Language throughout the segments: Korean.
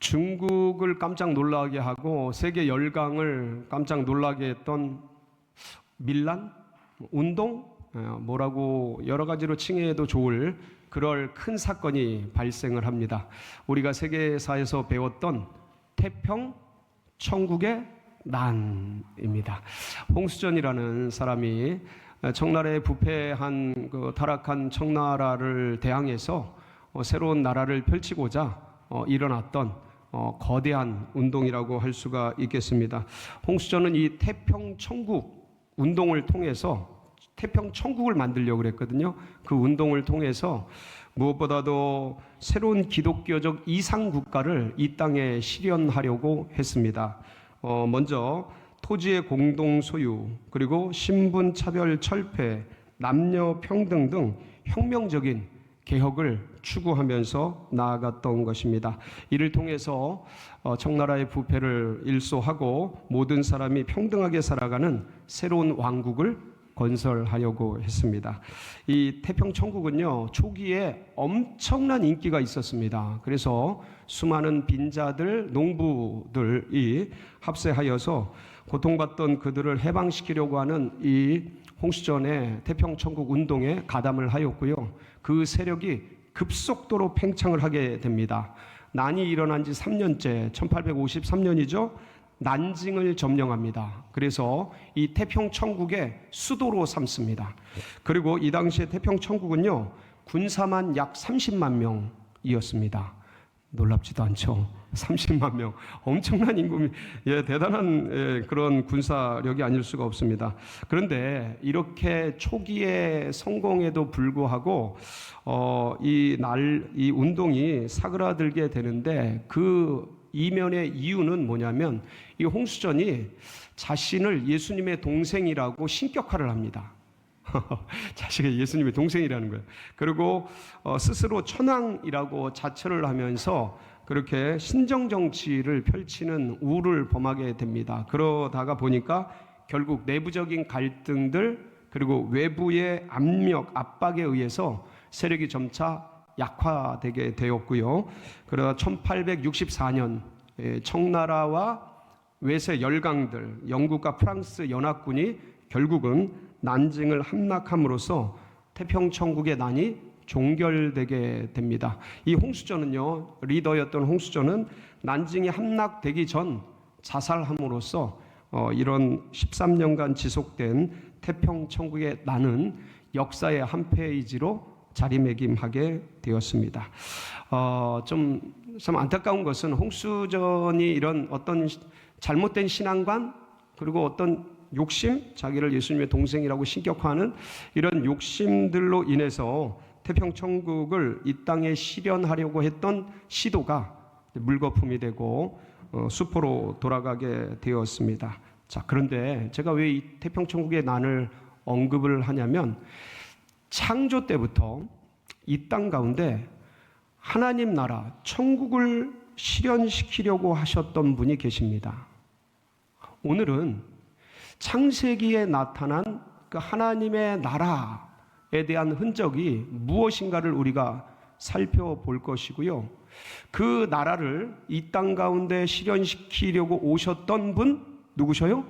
중국을 깜짝 놀라게 하고 세계 열강을 깜짝 놀라게 했던 밀란? 운동? 뭐라고 여러 가지로 칭해도 좋을 그럴 큰 사건이 발생을 합니다. 우리가 세계사에서 배웠던 태평 천국의 난입니다. 홍수전이라는 사람이 청나라에 부패한 타락한 청나라를 대항해서 새로운 나라를 펼치고자 일어났던 거대한 운동이라고 할 수가 있겠습니다. 홍수전은 이 태평 천국 운동을 통해서 태평 천국을 만들려고 그랬거든요. 그 운동을 통해서 무엇보다도 새로운 기독교적 이상 국가를 이 땅에 실현하려고 했습니다. 먼저 토지의 공동 소유, 그리고 신분 차별 철폐, 남녀 평등 등 혁명적인 개혁을 추구하면서 나아갔던 것입니다. 이를 통해서 청나라의 부패를 일소하고 모든 사람이 평등하게 살아가는 새로운 왕국을 건설하려고 했습니다. 이 태평천국은요, 초기에 엄청난 인기가 있었습니다. 그래서 수많은 빈자들, 농부들이 합세하여서 고통받던 그들을 해방시키려고 하는 이 홍수전의 태평천국 운동에 가담을 하였고요. 그 세력이 급속도로 팽창을 하게 됩니다. 난이 일어난 지 3년째, 1853년이죠. 난징을 점령합니다. 그래서 이 태평천국의 수도로 삼습니다. 그리고 이 당시에 태평천국은요, 군사만 약 30만 명이었습니다. 놀랍지도 않죠. 30만 명, 엄청난 인구, 대단한 그런 군사력이 아닐 수가 없습니다. 그런데 이렇게 초기의 성공에도 불구하고 이 운동이 사그라들게 되는데 그 이면의 이유는 뭐냐면 이 홍수전이 자신을 예수님의 동생이라고 신격화를 합니다. 자식이 예수님의 동생이라는 거예요. 그리고 스스로 천황이라고 자처를 하면서 그렇게 신정정치를 펼치는 우를 범하게 됩니다. 그러다가 보니까 결국 내부적인 갈등들 그리고 외부의 압력, 압박에 의해서 세력이 점차 약화되게 되었고요. 그러다 1864년 청나라와 외세 열강들, 영국과 프랑스 연합군이 결국은 난징을 함락함으로써 태평천국의 난이 종결되게 됩니다. 이 홍수전은요, 리더였던 홍수전은 난징이 함락되기 전 자살함으로써 이런 13년간 지속된 태평천국의 난은 역사의 한 페이지로 자리매김하게 되었습니다. 좀 안타까운 것은 홍수전이 이런 어떤 잘못된 신앙관 그리고 어떤 욕심, 자기를 예수님의 동생이라고 신격화하는 이런 욕심들로 인해서 태평천국을 이 땅에 실현하려고 했던 시도가 물거품이 되고 수포로 돌아가게 되었습니다. 자, 그런데 제가 왜 이 태평천국의 난을 언급을 하냐면 창조 때부터 이 땅 가운데 하나님 나라, 천국을 실현시키려고 하셨던 분이 계십니다. 오늘은 창세기에 나타난 그 하나님의 나라에 대한 흔적이 무엇인가를 우리가 살펴볼 것이고요. 그 나라를 이 땅 가운데 실현시키려고 오셨던 분 누구셔요?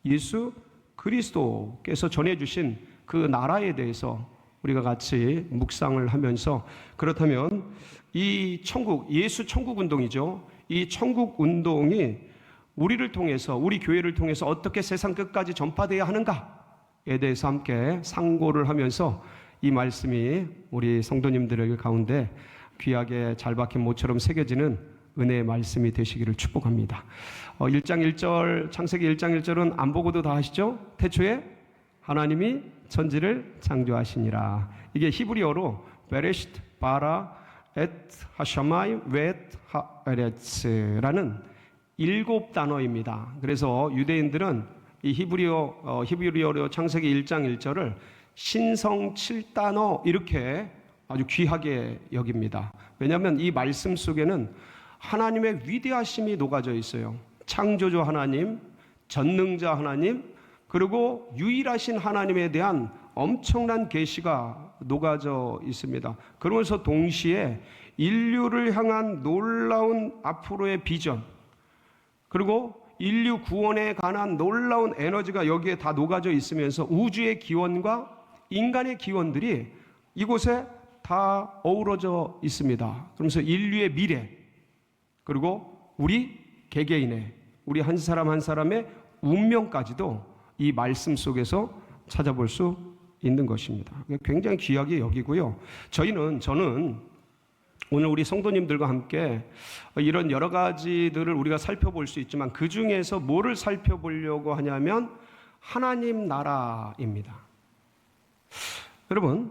예수 그리스도께서 전해주신 그 나라에 대해서 우리가 같이 묵상을 하면서 그렇다면 이 천국, 예수 천국 운동이죠. 이 천국 운동이 우리를 통해서, 우리 교회를 통해서 어떻게 세상 끝까지 전파되어야 하는가에 대해서 함께 상고를 하면서 이 말씀이 우리 성도님들 가운데 귀하게 잘 박힌 모처럼 새겨지는 은혜의 말씀이 되시기를 축복합니다. 1장 1절, 창세기 1장 1절은 안 보고도 다 하시죠? 태초에 하나님이 천지를 창조하시니라. 이게 히브리어로 베레시트 바라 엣 하샤마이 웻 하에레츠라는 7단어입니다. 그래서 유대인들은 이 히브리어로 창세기 1장 1절을 신성 7단어 이렇게 아주 귀하게 여깁니다. 왜냐하면 이 말씀 속에는 하나님의 위대하심이 녹아져 있어요. 창조주 하나님, 전능자 하나님, 그리고 유일하신 하나님에 대한 엄청난 계시가 녹아져 있습니다. 그러면서 동시에 인류를 향한 놀라운 앞으로의 비전, 그리고 인류 구원에 관한 놀라운 에너지가 여기에 다 녹아져 있으면서 우주의 기원과 인간의 기원들이 이곳에 다 어우러져 있습니다. 그러면서 인류의 미래, 그리고 우리 개개인의, 우리 한 사람 한 사람의 운명까지도 이 말씀 속에서 찾아볼 수 있는 것입니다. 굉장히 귀하게 여기고요. 저는 오늘 우리 성도님들과 함께 이런 여러 가지들을 우리가 살펴볼 수 있지만 그 중에서 뭐를 살펴보려고 하냐면 하나님 나라입니다. 여러분,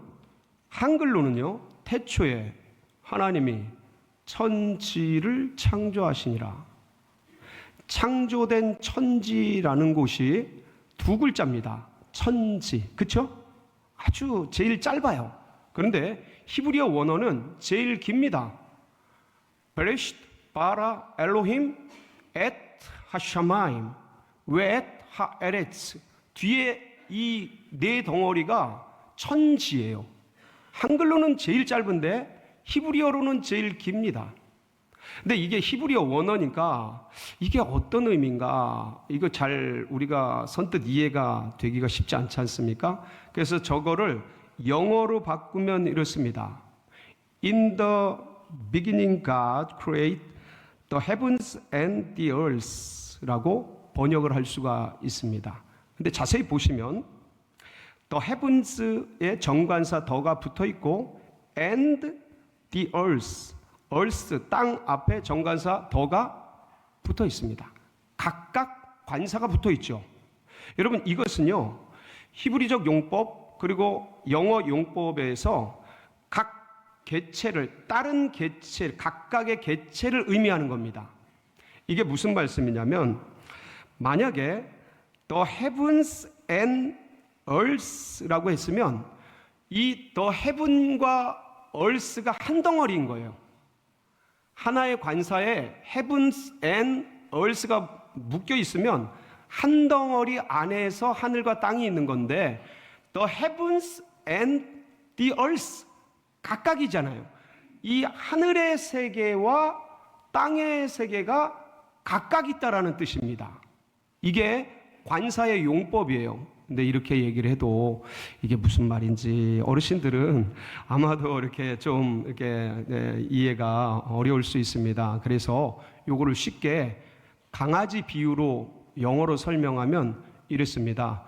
한글로는요, 태초에 하나님이 천지를 창조하시니라. 창조된 천지라는 곳이 두 글자입니다. 천지, 그렇죠? 아주 제일 짧아요. 그런데 히브리어 원어는 제일 깁니다. 베레시트 바라 엘로힘 엣 하샤마임 웨엣 하에레츠. 뒤에 이 네 덩어리가 천지예요. 한글로는 제일 짧은데 히브리어로는 제일 깁니다. 근데 이게 히브리어 원어니까 이게 어떤 의미인가, 이거 잘 우리가 선뜻 이해가 되기가 쉽지 않지 않습니까? 그래서 저거를 영어로 바꾸면 이렇습니다. In the beginning God created the heavens and the earth 라고 번역을 할 수가 있습니다. 근데 자세히 보시면 the heavens의 정관사 더가 붙어 있고 and the earth, earth 땅 앞에 정관사 더가 붙어 있습니다. 각각 관사가 붙어 있죠. 여러분, 이것은요 히브리적 용법 그리고 영어 용법에서 각 개체를, 다른 개체, 각각의 개체를 의미하는 겁니다. 이게 무슨 말씀이냐면, 만약에 the heavens and earth라고 했으면 이 the heaven과 earth가 한 덩어리인 거예요. 하나의 관사에 heavens and earth가 묶여 있으면 한 덩어리 안에서 하늘과 땅이 있는 건데 the heavens and the earth 각각이잖아요. 이 하늘의 세계와 땅의 세계가 각각 있다라는 뜻입니다. 이게 관사의 용법이에요. 근데 이렇게 얘기를 해도 이게 무슨 말인지 어르신들은 아마도 이렇게 좀 이렇게 이해가 어려울 수 있습니다. 그래서 요거를 쉽게 강아지 비유로 영어로 설명하면 이렇습니다.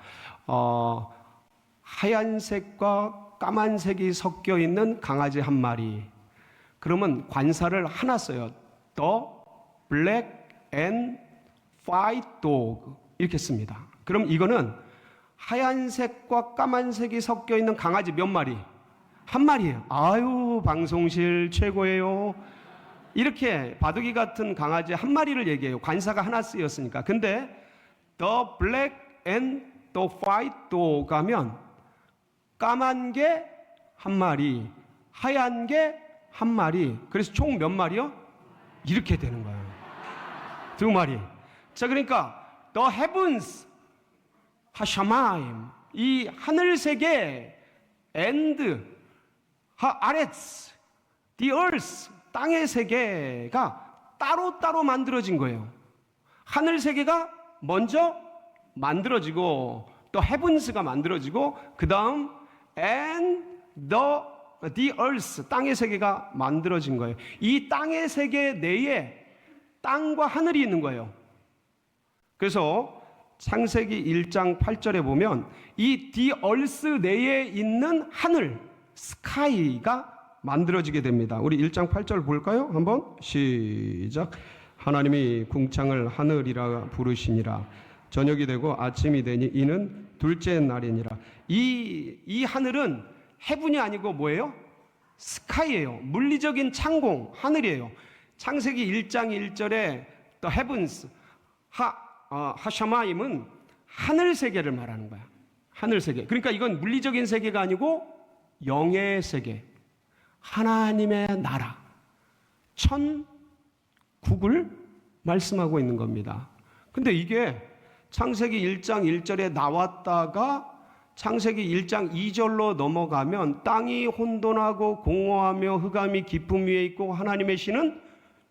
하얀색과 까만색이 섞여 있는 강아지 한 마리. 그러면 관사를 하나 써요. The black and white dog 이렇게 씁니다. 그럼 이거는 하얀색과 까만색이 섞여 있는 강아지 몇 마리? 한 마리예요. 아유, 방송실 최고예요. 이렇게 바둑이 같은 강아지 한 마리를 얘기해요. 관사가 하나 쓰였으니까. 근데 the black and the white dog 하면 까만 게 한 마리, 하얀 게 한 마리. 그래서 총 몇 마리요? 이렇게 되는 거예요. 두 마리. 자, 그러니까 the heavens 하샤마임, 이 하늘 세계, and 하아레츠, the earth, 땅의 세계가 따로따로 만들어진 거예요. 하늘 세계가 먼저 만들어지고 또 heavens가 만들어지고 그 다음 and the earth, 땅의 세계가 만들어진 거예요. 이 땅의 세계 내에 땅과 하늘이 있는 거예요. 그래서 창세기 1장 8절에 보면 이 the earth 내에 있는 하늘, 스카이가 만들어지게 됩니다. 우리 1장 8절 볼까요? 한번 시작. 하나님이 궁창을 하늘이라 부르시니라. 저녁이 되고 아침이 되니 이는 둘째 날이니라. 이 하늘은 헤븐이 아니고 뭐예요? 스카이예요. 물리적인 창공, 하늘이에요. 창세기 1장 1절에 the heavens, 하샤마임은 하늘 세계를 말하는 거야. 하늘 세계. 그러니까 이건 물리적인 세계가 아니고 영의 세계, 하나님의 나라, 천국을 말씀하고 있는 겁니다. 근데 이게 창세기 1장 1절에 나왔다가 창세기 1장 2절로 넘어가면 땅이 혼돈하고 공허하며 흑암이 깊음 위에 있고 하나님의 신은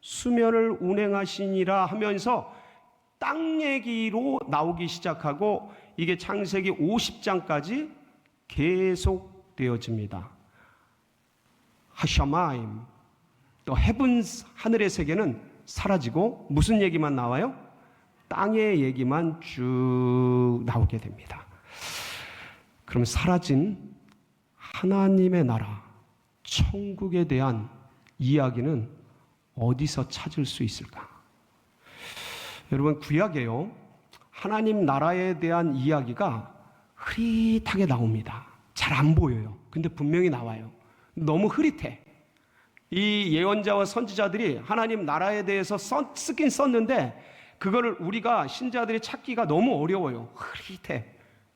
수면을 운행하시니라 하면서 땅 얘기로 나오기 시작하고 이게 창세기 50장까지 계속되어집니다. 하샤마임, 또 헤븐스, 하늘의 세계는 사라지고 무슨 얘기만 나와요? 땅의 얘기만 쭉 나오게 됩니다. 그럼 사라진 하나님의 나라, 천국에 대한 이야기는 어디서 찾을 수 있을까? 여러분, 구약에요, 하나님 나라에 대한 이야기가 흐릿하게 나옵니다. 잘 안 보여요. 근데 분명히 나와요. 너무 흐릿해. 이 예언자와 선지자들이 하나님 나라에 대해서 쓰긴 썼는데 그거를 우리가 신자들이 찾기가 너무 어려워요. 흐릿해.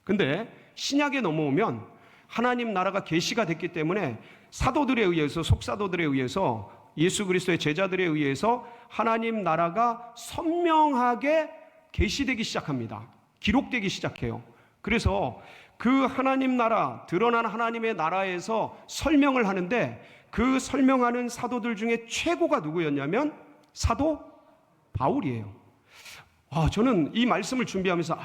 근데 신약에 넘어오면 하나님 나라가 계시가 됐기 때문에 사도들에 의해서, 속사도들에 의해서, 예수 그리스도의 제자들에 의해서 하나님 나라가 선명하게 계시되기 시작합니다. 기록되기 시작해요. 그래서 그 하나님 나라, 드러난 하나님의 나라에서 설명을 하는데 그 설명하는 사도들 중에 최고가 누구였냐면 사도 바울이에요. 저는 이 말씀을 준비하면서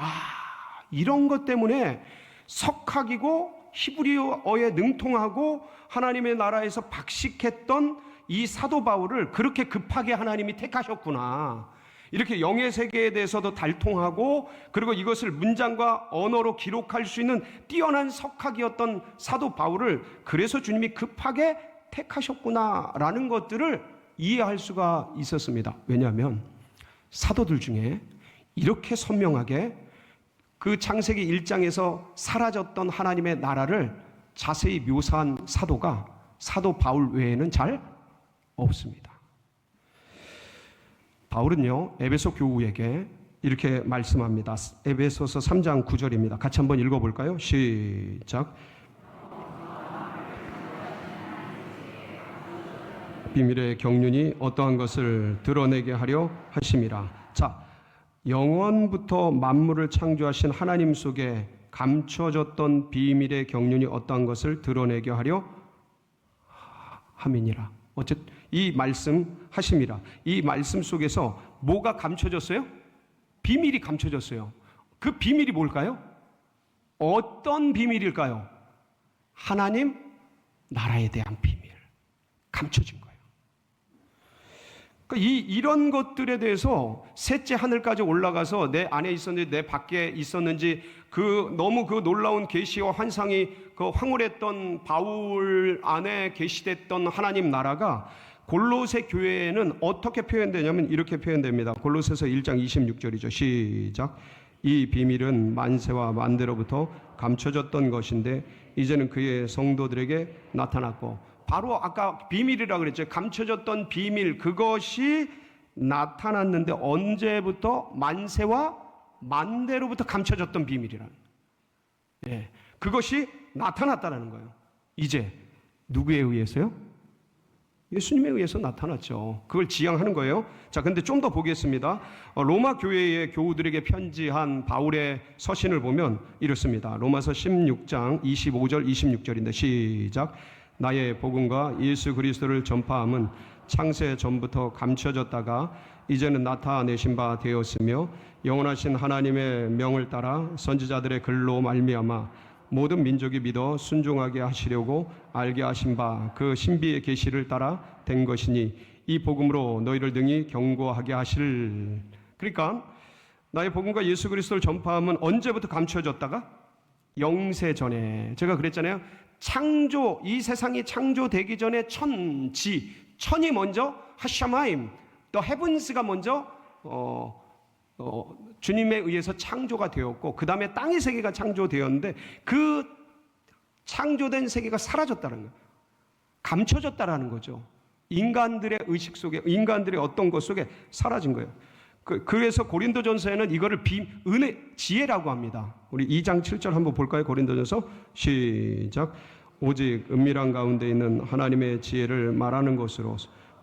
이런 것 때문에 석학이고 히브리어에 능통하고 하나님의 나라에서 박식했던 이 사도 바울을 그렇게 급하게 하나님이 택하셨구나. 이렇게 영의 세계에 대해서도 달통하고 그리고 이것을 문장과 언어로 기록할 수 있는 뛰어난 석학이었던 사도 바울을 그래서 주님이 급하게 택하셨구나라는 것들을 이해할 수가 있었습니다. 왜냐하면 사도들 중에 이렇게 선명하게 그 창세기 1장에서 사라졌던 하나님의 나라를 자세히 묘사한 사도가 사도 바울 외에는 잘 없습니다. 바울은요, 에베소 교우에게 이렇게 말씀합니다. 에베소서 3장 9절입니다. 같이 한번 읽어볼까요? 시작. 비밀의 경륜이 어떠한 것을 드러내게 하려 하심이라. 자, 영원부터 만물을 창조하신 하나님 속에 감춰졌던 비밀의 경륜이 어떠한 것을 드러내게 하려 함이니라. 어쨌든 이 말씀 하심이라. 이 말씀 속에서 뭐가 감춰졌어요? 비밀이 감춰졌어요. 그 비밀이 뭘까요? 어떤 비밀일까요? 하나님 나라에 대한 비밀. 감춰진 거예요. 이런 것들에 대해서 셋째 하늘까지 올라가서 내 안에 있었는지 내 밖에 있었는지 너무 그 놀라운 계시와 환상이 그 황홀했던 바울 안에 계시됐던 하나님 나라가 골로새 교회에는 어떻게 표현되냐면 이렇게 표현됩니다. 골로새서 1장 26절이죠. 시작. 이 비밀은 만세와 만대로부터 감춰졌던 것인데 이제는 그의 성도들에게 나타났고, 바로 아까 비밀이라고 그랬죠. 감춰졌던 비밀, 그것이 나타났는데 언제부터? 만세와 만대로부터 감춰졌던 비밀이라는, 그것이 나타났다는 거예요. 이제 누구에 의해서요? 예수님에 의해서 나타났죠. 그걸 지향하는 거예요. 자, 근데 좀 더 보겠습니다. 로마 교회의 교우들에게 편지한 바울의 서신을 보면 이렇습니다. 로마서 16장 25절 26절인데 시작. 나의 복음과 예수 그리스도를 전파함은 창세 전부터 감춰졌다가 이제는 나타내신 바 되었으며 영원하신 하나님의 명을 따라 선지자들의 글로 말미암아 모든 민족이 믿어 순종하게 하시려고 알게 하신 바 그 신비의 계시를 따라 된 것이니 이 복음으로 너희를 능히 경고하게 하실. 그러니까 나의 복음과 예수 그리스도를 전파함은 언제부터 감춰졌다가? 영세 전에. 제가 그랬잖아요. 창조, 이 세상이 창조되기 전에 천이 먼저 하샤마임, 또 헤븐스가 먼저 주님에 의해서 창조가 되었고 그 다음에 땅의 세계가 창조되었는데 그 창조된 세계가 사라졌다는 거예요. 감춰졌다라는 거죠. 인간들의 의식 속에, 인간들의 어떤 것 속에 사라진 거예요. 그래서 고린도전서에는 이거를 은혜, 지혜라고 합니다. 우리 2장 7절 한번 볼까요? 고린도전서 시작. 오직 은밀한 가운데 있는 하나님의 지혜를 말하는 것으로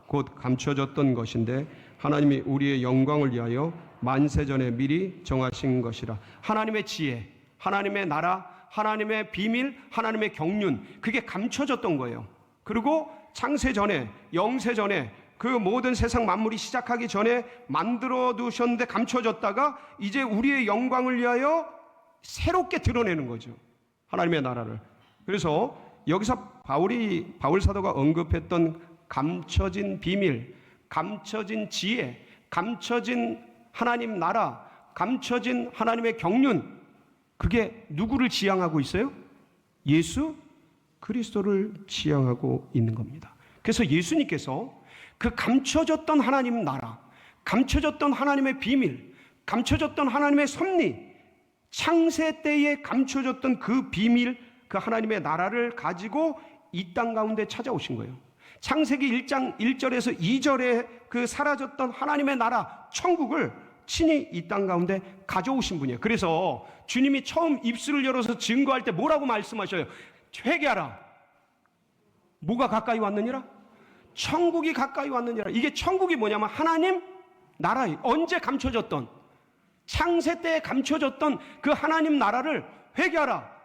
곧 감춰졌던 것인데 하나님이 우리의 영광을 위하여 만세전에 미리 정하신 것이라. 하나님의 지혜, 하나님의 나라, 하나님의 비밀, 하나님의 경륜, 그게 감춰졌던 거예요. 그리고 창세 전에, 영세 전에, 그 모든 세상 만물이 시작하기 전에 만들어 두셨는데 감춰졌다가 이제 우리의 영광을 위하여 새롭게 드러내는 거죠. 하나님의 나라를. 그래서 여기서 바울 사도가 언급했던 감춰진 비밀, 감춰진 지혜, 감춰진 하나님 나라, 감춰진 하나님의 경륜, 그게 누구를 지향하고 있어요? 예수 그리스도를 지향하고 있는 겁니다. 그래서 예수님께서 그 감춰졌던 하나님 나라, 감춰졌던 하나님의 비밀, 감춰졌던 하나님의 섭리, 창세 때에 감춰졌던 그 비밀, 그 하나님의 나라를 가지고 이 땅 가운데 찾아오신 거예요. 창세기 1장 1절에서 2절에 그 사라졌던 하나님의 나라, 천국을 친히 이 땅 가운데 가져오신 분이에요. 그래서 주님이 처음 입술을 열어서 증거할 때 뭐라고 말씀하셔요? 회개하라. 뭐가 가까이 왔느니라? 천국이 가까이 왔느니라. 이게 천국이 뭐냐면 하나님 나라에 언제 감춰졌던, 창세 때에 감춰졌던 그 하나님 나라를 회개하라.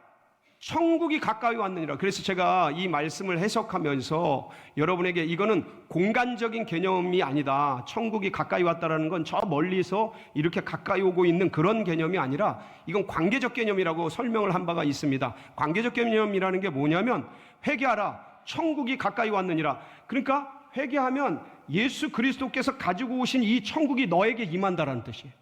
천국이 가까이 왔느니라. 그래서 제가 이 말씀을 해석하면서 여러분에게 이거는 공간적인 개념이 아니다. 천국이 가까이 왔다라는 건 저 멀리서 이렇게 가까이 오고 있는 그런 개념이 아니라 이건 관계적 개념이라고 설명을 한 바가 있습니다. 관계적 개념이라는 게 뭐냐면 회개하라. 천국이 가까이 왔느니라. 그러니까 회개하면 예수 그리스도께서 가지고 오신 이 천국이 너에게 임한다라는 뜻이에요.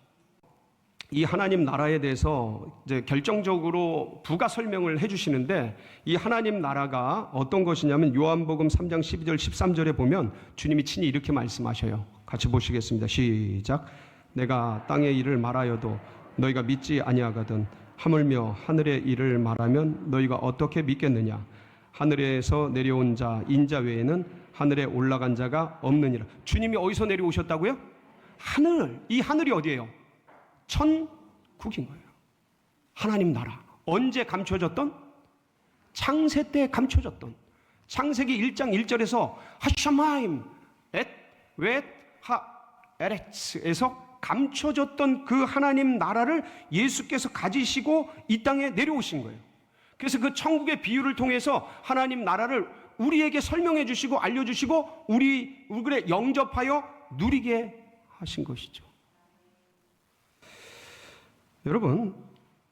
이 하나님 나라에 대해서 이제 결정적으로 부가 설명을 해주시는데, 이 하나님 나라가 어떤 것이냐면 요한복음 3장 12절 13절에 보면 주님이 친히 이렇게 말씀하셔요. 같이 보시겠습니다. 시작. 내가 땅의 일을 말하여도 너희가 믿지 아니하거든 하물며 하늘의 일을 말하면 너희가 어떻게 믿겠느냐. 하늘에서 내려온 자 인자 외에는 하늘에 올라간 자가 없느니라. 주님이 어디서 내려오셨다고요? 하늘. 이 하늘이 어디예요? 천국인 거예요. 하나님 나라. 언제 감춰졌던? 창세 때 감춰졌던. 창세기 1장 1절에서 하샤마임 웻 하 에레츠에서 감춰졌던 그 하나님 나라를 예수께서 가지시고 이 땅에 내려오신 거예요. 그래서 그 천국의 비유를 통해서 하나님 나라를 우리에게 설명해 주시고 알려주시고 우리를 영접하여 누리게 하신 것이죠. 여러분,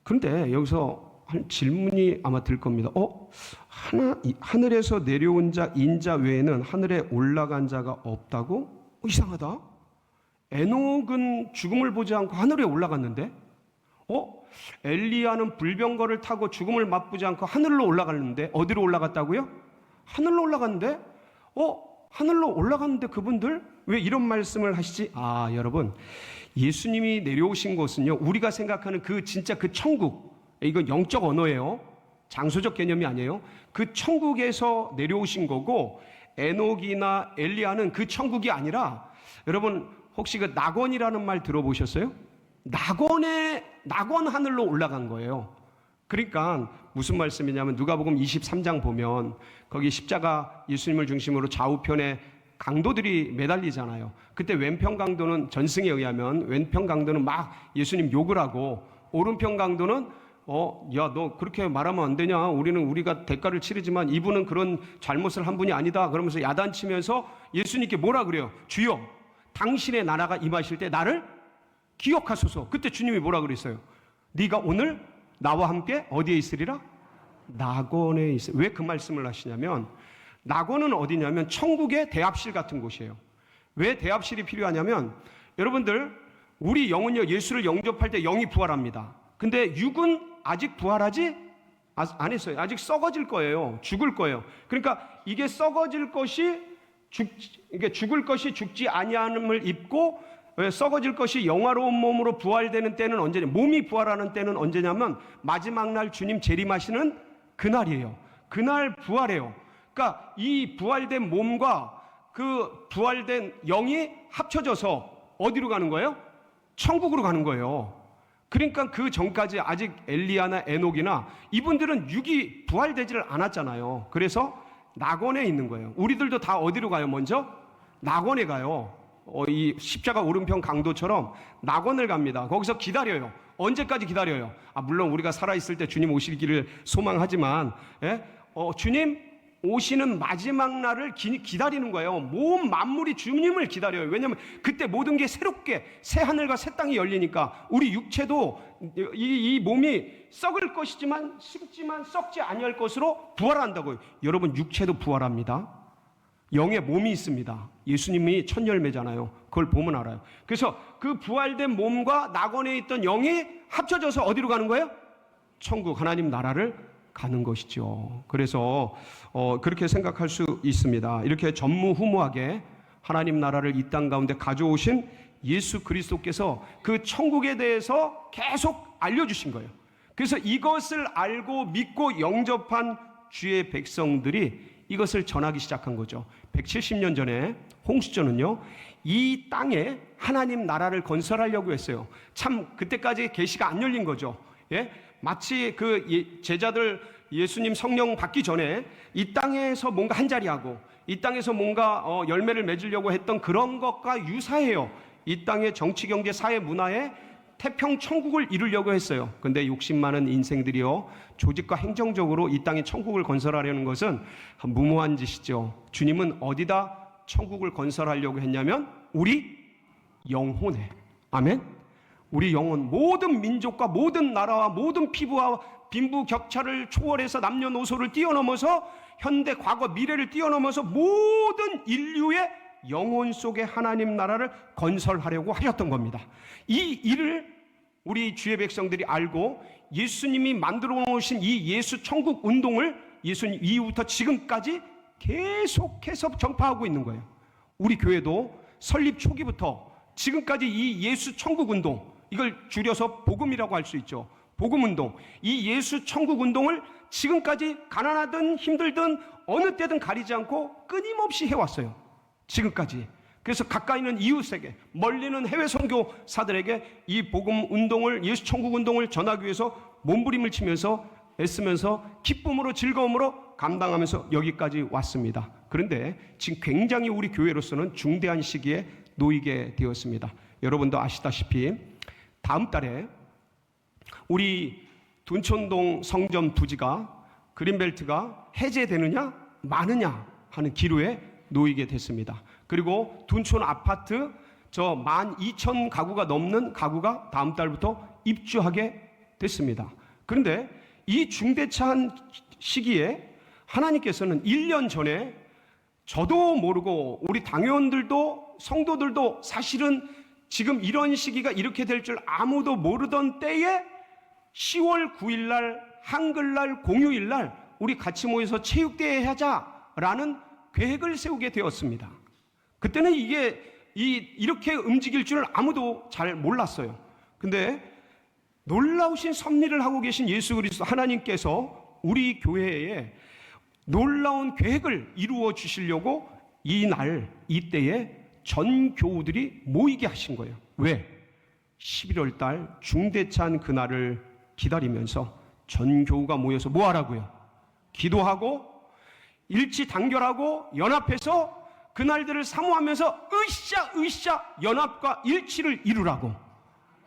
그런데 여기서 한 질문이 아마 들 겁니다. 하늘에서 내려온 자 인자 외에는 하늘에 올라간 자가 없다고? 이상하다. 에녹은 죽음을 보지 않고 하늘에 올라갔는데, 엘리야는 불병거를 타고 죽음을 맛보지 않고 하늘로 올라갔는데, 어디로 올라갔다고요? 하늘로 올라갔는데, 하늘로 올라갔는데 그분들 왜 이런 말씀을 하시지? 여러분, 예수님이 내려오신 곳은요, 우리가 생각하는 그 진짜 그 천국, 이건 영적 언어예요. 장소적 개념이 아니에요. 그 천국에서 내려오신 거고, 에녹이나 엘리야는 그 천국이 아니라, 여러분 혹시 그 낙원이라는 말 들어보셨어요? 낙원 하늘로 올라간 거예요. 그러니까 무슨 말씀이냐면 누가복음 23장 보면 거기 십자가 예수님을 중심으로 좌우편에 강도들이 매달리잖아요. 그때 왼편 강도는 전승에 의하면 왼편 강도는 막 예수님 욕을 하고, 오른편 강도는 야, 너 그렇게 말하면 안 되냐. 우리가 대가를 치르지만 이분은 그런 잘못을 한 분이 아니다. 그러면서 야단치면서 예수님께 뭐라 그래요? 주여, 당신의 나라가 임하실 때 나를 기억하소서. 그때 주님이 뭐라 그랬어요? 네가 오늘 나와 함께 어디에 있으리라? 낙원에 있어. 왜 그 말씀을 하시냐면, 낙원은 어디냐면 천국의 대합실 같은 곳이에요. 왜 대합실이 필요하냐면, 여러분들 우리 영은요, 예수를 영접할 때 영이 부활합니다. 근데 육은 아직 부활하지 안 했어요. 아직 썩어질 거예요. 죽을 거예요. 그러니까 이게 썩어질 것이 죽을 것이 죽지 아니함을 입고 썩어질 것이 영화로운 몸으로 부활되는 때는 언제냐? 몸이 부활하는 때는 언제냐면 마지막 날 주님 재림하시는 그날이에요. 그날 부활해요. 그러니까 이 부활된 몸과 그 부활된 영이 합쳐져서 어디로 가는 거예요? 천국으로 가는 거예요. 그러니까 그 전까지 아직 엘리야나 에녹이나 이분들은 육이 부활되지를 않았잖아요. 그래서 낙원에 있는 거예요. 우리들도 다 어디로 가요? 먼저 낙원에 가요. 이 십자가 오른편 강도처럼 낙원을 갑니다. 거기서 기다려요. 언제까지 기다려요? 물론 우리가 살아있을 때 주님 오시기를 소망하지만, 주님 오시는 마지막 날을 기다리는 거예요. 모든 만물이 주님을 기다려요. 왜냐하면 그때 모든 게 새롭게 새 하늘과 새 땅이 열리니까 우리 육체도 이 몸이 썩을 것이지만 식지만 썩지 아니할 것으로 부활한다고요. 여러분, 육체도 부활합니다. 영의 몸이 있습니다. 예수님이 첫 열매잖아요. 그걸 보면 알아요. 그래서 그 부활된 몸과 낙원에 있던 영이 합쳐져서 어디로 가는 거예요? 천국, 하나님 나라를 가는 것이죠. 그래서 그렇게 생각할 수 있습니다. 이렇게 전무후무하게 하나님 나라를 이 땅 가운데 가져오신 예수 그리스도께서 그 천국에 대해서 계속 알려주신 거예요. 그래서 이것을 알고 믿고 영접한 주의 백성들이 이것을 전하기 시작한 거죠. 170년 전에 홍수전은요, 이 땅에 하나님 나라를 건설하려고 했어요. 참 그때까지 계시가 안 열린 거죠. 마치 그 제자들 예수님 성령 받기 전에 이 땅에서 뭔가 한 자리 하고 이 땅에서 뭔가 열매를 맺으려고 했던 그런 것과 유사해요. 이 땅의 정치, 경제, 사회, 문화에 태평 천국을 이루려고 했어요. 근데 욕심 많은 인생들이요, 조직과 행정적으로 이 땅에 천국을 건설하려는 것은 무모한 짓이죠. 주님은 어디다 천국을 건설하려고 했냐면 우리 영혼에. 아멘. 우리 영혼, 모든 민족과 모든 나라와 모든 피부와 빈부격차를 초월해서 남녀노소를 뛰어넘어서 현대, 과거, 미래를 뛰어넘어서 모든 인류의 영혼 속에 하나님 나라를 건설하려고 하셨던 겁니다. 이 일을 우리 주의 백성들이 알고 예수님이 만들어 놓으신 이 예수 천국 운동을 예수님 이후부터 지금까지 계속해서 전파하고 있는 거예요. 우리 교회도 설립 초기부터 지금까지 이 예수 천국 운동, 이걸 줄여서 복음이라고 할 수 있죠. 복음 운동, 이 예수 천국 운동을 지금까지 가난하든 힘들든 어느 때든 가리지 않고 끊임없이 해왔어요. 지금까지. 그래서 가까이 있는 이웃에게, 멀리는 해외 선교사들에게 이 복음 운동을, 예수 천국 운동을 전하기 위해서 몸부림을 치면서 애쓰면서 기쁨으로 즐거움으로 감당하면서 여기까지 왔습니다. 그런데 지금 굉장히 우리 교회로서는 중대한 시기에 놓이게 되었습니다. 여러분도 아시다시피 다음 달에 우리 둔촌동 성전 부지가, 그린벨트가 해제되느냐 마느냐 하는 기로에 놓이게 됐습니다. 그리고 둔촌 아파트 저 12,000 가구가 넘는 가구가 다음 달부터 입주하게 됐습니다. 그런데 이 중대차한 시기에 하나님께서는 1년 전에 저도 모르고 우리 당회원들도 성도들도 사실은 지금 이런 시기가 이렇게 될 줄 아무도 모르던 때에 10월 9일 날 한글날 공휴일 날 우리 같이 모여서 체육대회 하자라는 계획을 세우게 되었습니다. 그때는 이게 이렇게 움직일 줄 아무도 잘 몰랐어요. 근데 놀라우신 섭리를 하고 계신 예수 그리스도 하나님께서 우리 교회에 놀라운 계획을 이루어 주시려고 이날 이때에 전 교우들이 모이게 하신 거예요. 왜? 11월 달 중대찬 그날을 기다리면서 전 교우가 모여서 뭐 하라고요? 기도하고 일치 단결하고 연합해서 그날들을 사모하면서 으쌰 연합과 일치를 이루라고.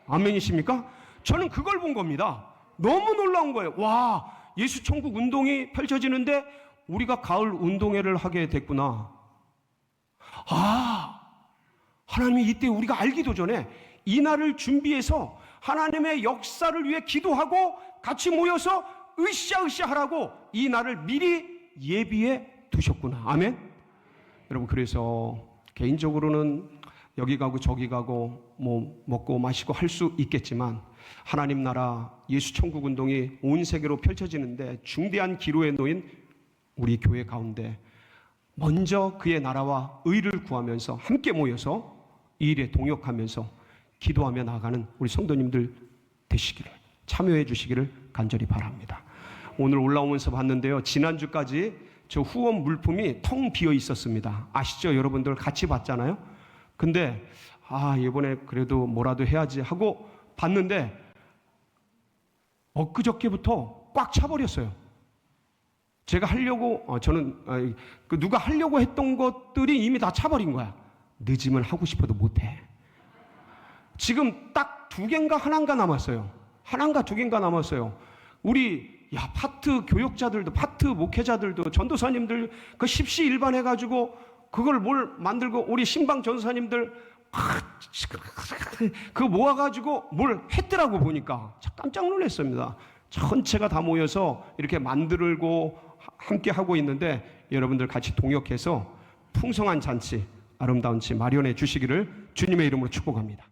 아멘이십니까? 저는 그걸 본 겁니다. 너무 놀라운 거예요. 와, 예수 천국 운동이 펼쳐지는데 우리가 가을 운동회를 하게 됐구나. 하나님이 이때 우리가 알기도 전에 이날을 준비해서 하나님의 역사를 위해 기도하고 같이 모여서 으쌰 하라고 이 날을 미리 예비해 두셨구나. 아멘. 여러분, 그래서 개인적으로는 여기 가고 저기 가고 뭐 먹고 마시고 할 수 있겠지만 하나님 나라 예수 천국 운동이 온 세계로 펼쳐지는데 중대한 기로에 놓인 우리 교회 가운데 먼저 그의 나라와 의를 구하면서 함께 모여서 이 일에 동역하면서 기도하며 나아가는 우리 성도님들 되시기를, 참여해 주시기를 간절히 바랍니다. 오늘 올라오면서 봤는데요, 지난주까지 저 후원 물품이 텅 비어 있었습니다. 아시죠? 여러분들 같이 봤잖아요. 근데 이번에 그래도 뭐라도 해야지 하고 봤는데 엊그저께부터 꽉 차버렸어요. 제가 하려고 저는 누가 하려고 했던 것들이 이미 다 차버린 거야. 늦으면 하고 싶어도 못해. 지금 딱 2개인가 하나인가 남았어요. 하나인가 두 개인가 남았어요. 우리 파트 교역자들도, 파트 목회자들도, 전도사님들 그 십시일반해가지고 그걸 뭘 만들고, 우리 신방 전도사님들 그 모아가지고 뭘 했더라고. 보니까 깜짝 놀랐습니다. 전체가 다 모여서 이렇게 만들고 함께 하고 있는데, 여러분들 같이 동역해서 풍성한 잔치, 아름다운 치 마련해 주시기를 주님의 이름으로 축복합니다.